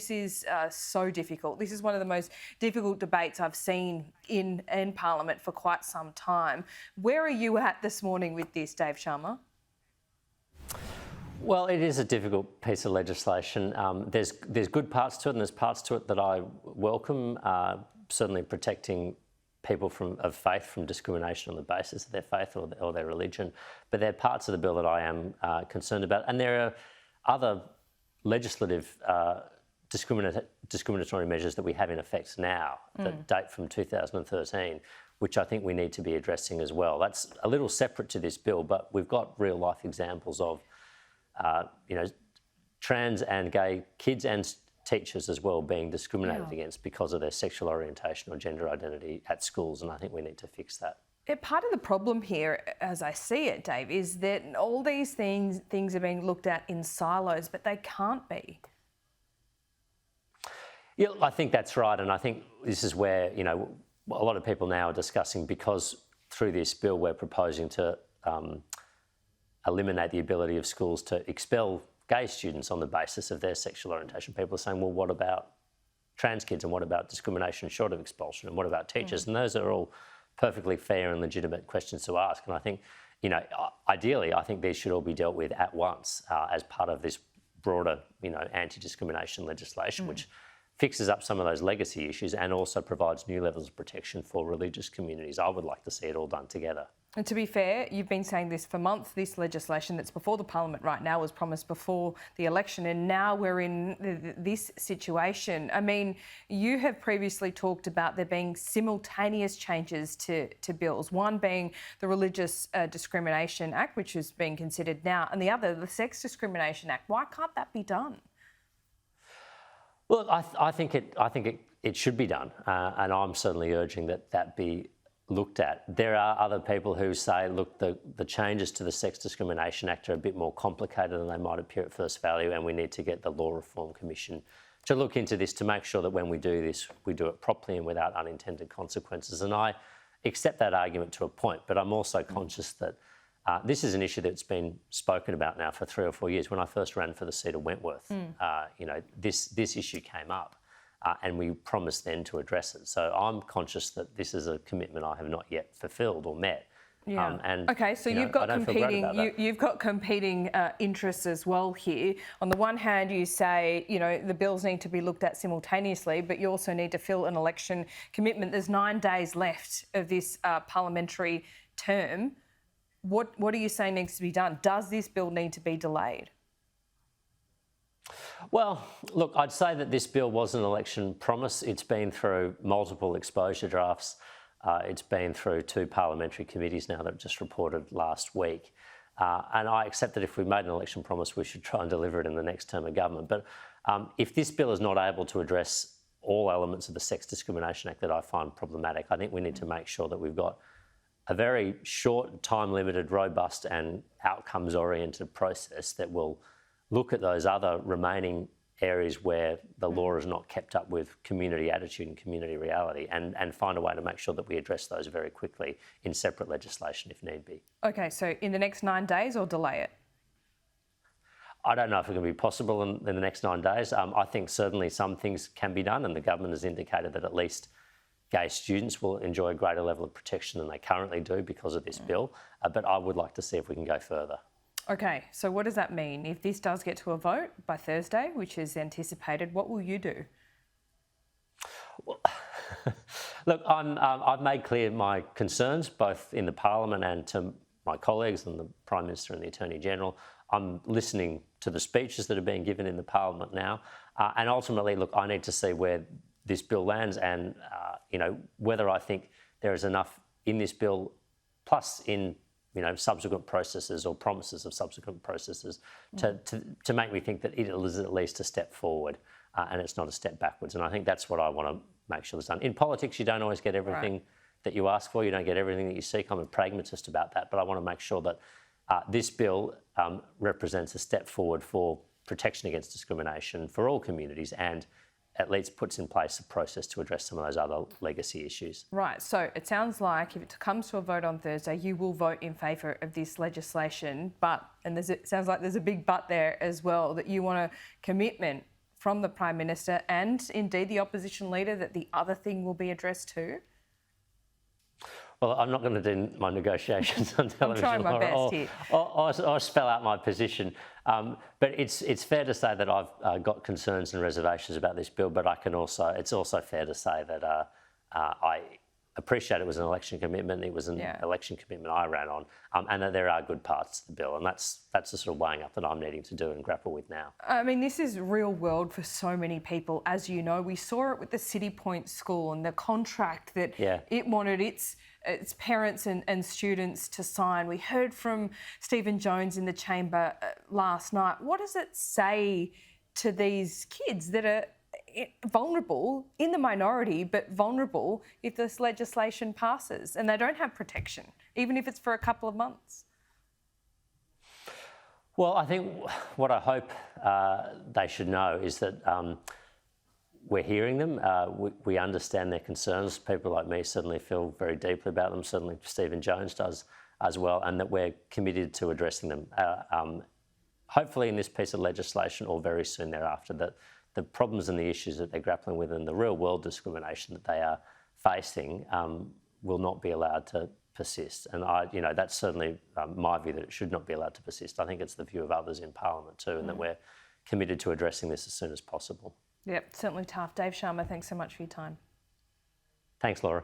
This is so difficult. This is one of the most difficult debates I've seen in Parliament for quite some time. Where are you at this morning with this, Dave Sharma? Well, it is a difficult piece of legislation. There's good parts to it, and there's parts to it that I welcome. Certainly protecting people of faith from discrimination on the basis of their faith or their religion. But there are parts of the bill that I am concerned about, and there are other legislative discriminatory measures that we have in effect now that date from 2013, which I think we need to be addressing as well. That's a little separate to this bill, but we've got real life examples of, trans and gay kids and teachers as well being discriminated against because of their sexual orientation or gender identity at schools, and I think we need to fix that. Part of the problem here, as I see it, Dave, is that all these things are being looked at in silos, but they can't be. Yeah, I think that's right, and I think this is where, a lot of people now are discussing, because through this bill we're proposing to eliminate the ability of schools to expel gay students on the basis of their sexual orientation. People are saying, well, what about trans kids, and what about discrimination short of expulsion, and what about teachers? And those are all perfectly fair and legitimate questions to ask. And I think, ideally, I think these should all be dealt with at once as part of this broader, anti-discrimination legislation, which fixes up some of those legacy issues and also provides new levels of protection for religious communities. I would like to see it all done together. And to be fair, you've been saying this for months. This legislation that's before the Parliament right now was promised before the election, and now we're in this situation. I mean, you have previously talked about there being simultaneous changes to bills, one being the Religious Discrimination Act, which is being considered now, and the other, the Sex Discrimination Act. Why can't that be done? Well, I think it should be done, and I'm certainly urging that be looked at. There are other people who say, look, the changes to the Sex Discrimination Act are a bit more complicated than they might appear at first value, and we need to get the Law Reform Commission to look into this to make sure that when we do this, we do it properly and without unintended consequences. And I accept that argument to a point, but I'm also conscious that this is an issue that's been spoken about now for 3 or 4 years. When I first ran for the seat of Wentworth, this issue came up. And we promised then to address it. So I'm conscious that this is a commitment I have not yet fulfilled or met. Yeah. And okay, so you've got competing interests as well here. On the one hand, you say the bills need to be looked at simultaneously, but you also need to fill an election commitment. There's 9 days left of this parliamentary term. What are you saying needs to be done? Does this bill need to be delayed? Well, look, I'd say that this bill was an election promise. It's been through multiple exposure drafts. It's been through 2 parliamentary committees now that just reported last week. And I accept that if we made an election promise, we should try and deliver it in the next term of government. But if this bill is not able to address all elements of the Sex Discrimination Act that I find problematic, I think we need to make sure that we've got a very short, time-limited, robust and outcomes-oriented process that will look at those other remaining areas where the law is not kept up with community attitude and community reality, and find a way to make sure that we address those very quickly in separate legislation if need be. Okay, so in the next 9 days or delay it? I don't know if it can be possible in the next 9 days. I think certainly some things can be done, and the government has indicated that at least gay students will enjoy a greater level of protection than they currently do because of this bill, but I would like to see if we can go further. Okay, so what does that mean? If this does get to a vote by Thursday, which is anticipated, what will you do? Well, look, I've made clear my concerns both in the Parliament and to my colleagues and the Prime Minister and the Attorney General. I'm listening to the speeches that are being given in the Parliament now, and ultimately, look, I need to see where this bill lands and, whether I think there is enough in this bill, plus in subsequent processes or promises of subsequent processes to make me think that it is at least a step forward and it's not a step backwards. And I think that's what I want to make sure is done. In politics, you don't always get everything that you ask for. You don't get everything that you seek. I'm a pragmatist about that. But I want to make sure that this bill represents a step forward for protection against discrimination for all communities and at least puts in place a process to address some of those other legacy issues. Right, so it sounds like if it comes to a vote on Thursday, you will vote in favour of this legislation, but, and it sounds like there's a big but there as well, that you want a commitment from the Prime Minister and indeed the opposition leader that the other thing will be addressed too? Well, I'm not going to do my negotiations on television. I'm trying my best here. Or spell out my position. But it's fair to say that I've got concerns and reservations about this bill, but it's also fair to say that I appreciate it was an election commitment. It was an election commitment I ran on, and that there are good parts to the bill, and that's the sort of weighing up that I'm needing to do and grapple with now. I mean, this is real world for so many people. As you know, we saw it with the City Point School and the contract that it wanted its parents and students to sign. We heard from Stephen Jones in the chamber last night. What does it say to these kids that are vulnerable, in the minority, but vulnerable if this legislation passes and they don't have protection, even if it's for a couple of months? Well, I think what I hope they should know is that we're hearing them. We understand their concerns. People like me certainly feel very deeply about them. Certainly Stephen Jones does as well, and that we're committed to addressing them. Hopefully in this piece of legislation or very soon thereafter, that the problems and the issues that they're grappling with and the real world discrimination that they are facing will not be allowed to persist. And that's certainly my view, that it should not be allowed to persist. I think it's the view of others in Parliament too, and that we're committed to addressing this as soon as possible. Yep, certainly tough. Dave Sharma, thanks so much for your time. Thanks, Laura.